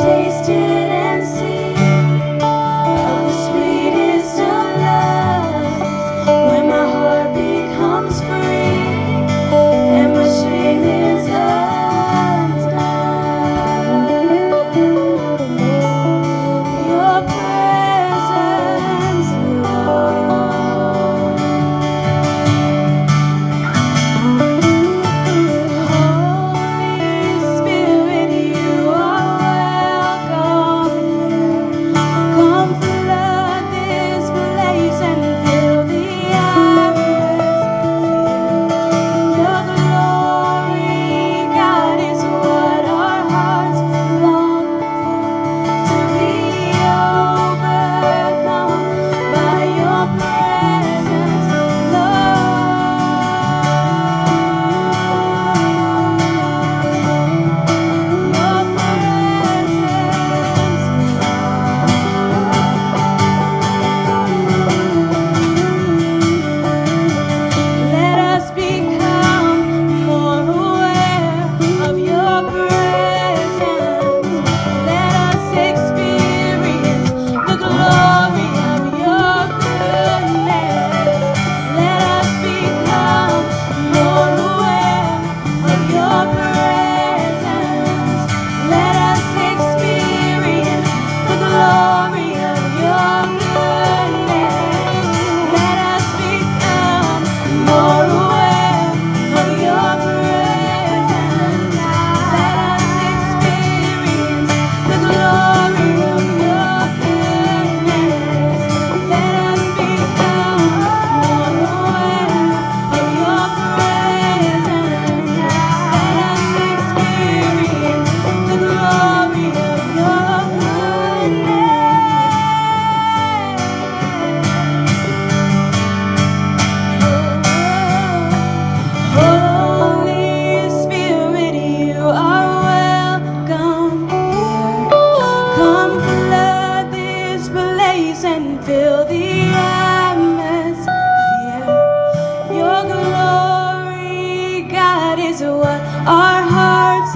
tasted and seen of the sweetest of loves, when my heart becomes free and my shame is undone. Your presence, Lord. Holy Spirit, you are welcome here. Come flood this place and fill the atmosphere. Your glory, God, is what our hearts long for. To be overcome by your presence, let us become more aware of your presence. Let us experience the glory of your goodness. Let us become more aware of your presence. Let us experience the glory of your goodness. Let us become more aware of your presence. Let us experience the glory of your goodness. Let us become more aware of your presence. Let us experience the glory of your goodness. Holy Spirit, you are welcome here. Come flood this place and fill the atmosphere. Your glory, God, is what our hearts